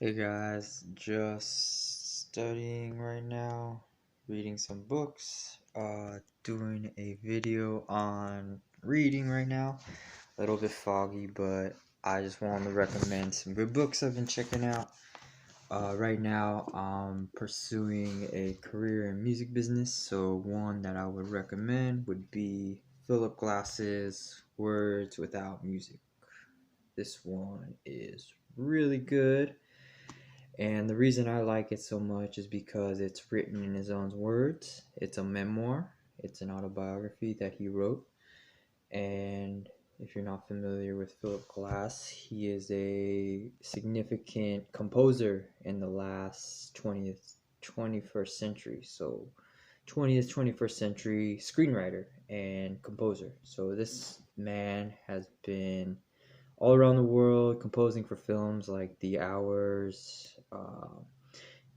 Hey guys, just studying right now, reading some books, doing a video on reading right now. A little bit foggy, but I just wanted to recommend some good books I've been checking out. Right now, I'm pursuing a career in music business, so one that I would recommend would be Philip Glass's Words Without Music. This one is really good. And the reason I like it so much is because it's written in his own words. It's a memoir, it's an autobiography that he wrote. And if you're not familiar with Philip Glass, he is a significant composer in the last 21st century. So, 20th, 21st century screenwriter and composer. So, this man has been all around the world composing for films like The Hours.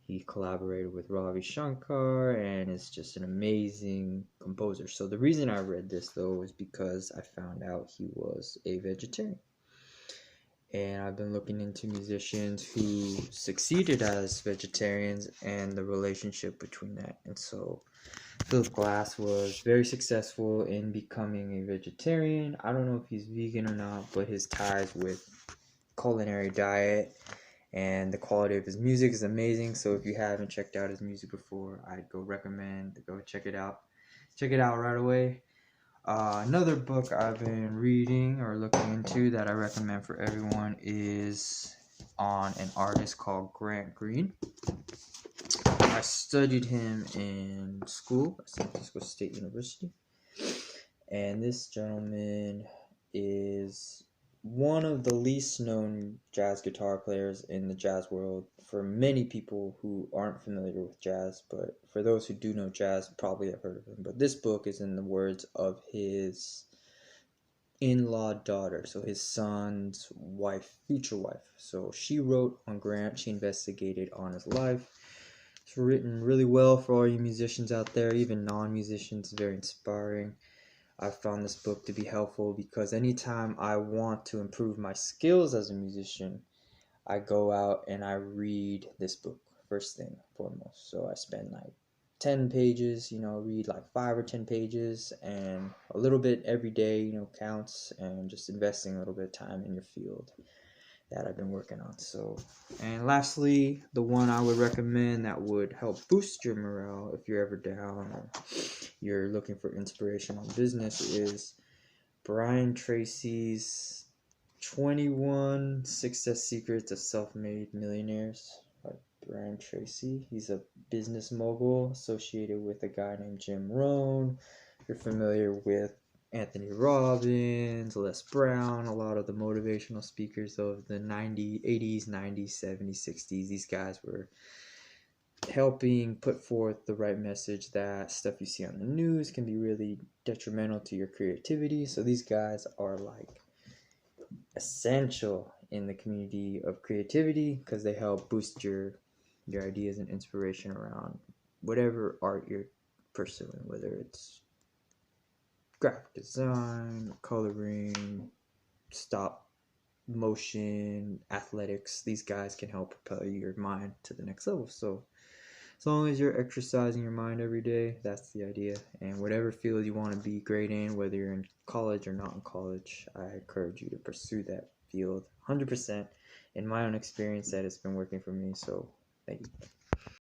He collaborated with Ravi Shankar and is just an amazing composer. So the reason I read this though is because I found out he was a vegetarian. And I've been looking into musicians who succeeded as vegetarians and the relationship between that. And so Philip Glass was very successful in becoming a vegetarian. I don't know if he's vegan or not, but his ties with culinary diet and the quality of his music is amazing. So if you haven't checked out his music before, I'd recommend to go check it out. Check it out right away. Another book I've been reading or looking into that I recommend for everyone is on an artist called Grant Green. I studied him in school at San Francisco State University, and this gentleman is one of the least known jazz guitar players in the jazz world for many people who aren't familiar with jazz, but for those who do know jazz, probably have heard of him. But this book is in the words of his in-law daughter, so his son's wife, future wife. So she wrote on Grant, she investigated on his life. It's written really well for all you musicians out there, even non-musicians, very inspiring. I found this book to be helpful because anytime I want to improve my skills as a musician, I go out and I read this book first thing foremost. So I spend like 10 pages, read like 5 or 10 pages, and a little bit every day, counts, and just investing a little bit of time in your field that I've been working on. So, and lastly, the one I would recommend that would help boost your morale if you're ever down or you're looking for inspiration on business is Brian Tracy's 21 Success Secrets of Self-Made Millionaires by Brian Tracy. He's a business mogul associated with a guy named Jim Rohn. If you're familiar with Anthony Robbins, Les Brown, a lot of the motivational speakers of the 80s, 90s, 70s, 60s, these guys were helping put forth the right message that stuff you see on the news can be really detrimental to your creativity. So these guys are like essential in the community of creativity because they help boost your ideas and inspiration around whatever art you're pursuing, whether it's graphic design, coloring, stop motion, athletics. These guys can help propel your mind to the next level. So as long as you're exercising your mind every day, that's the idea. And whatever field you want to be great in, whether you're in college or not in college, I encourage you to pursue that field 100%. In my own experience, that has been working for me. So thank you.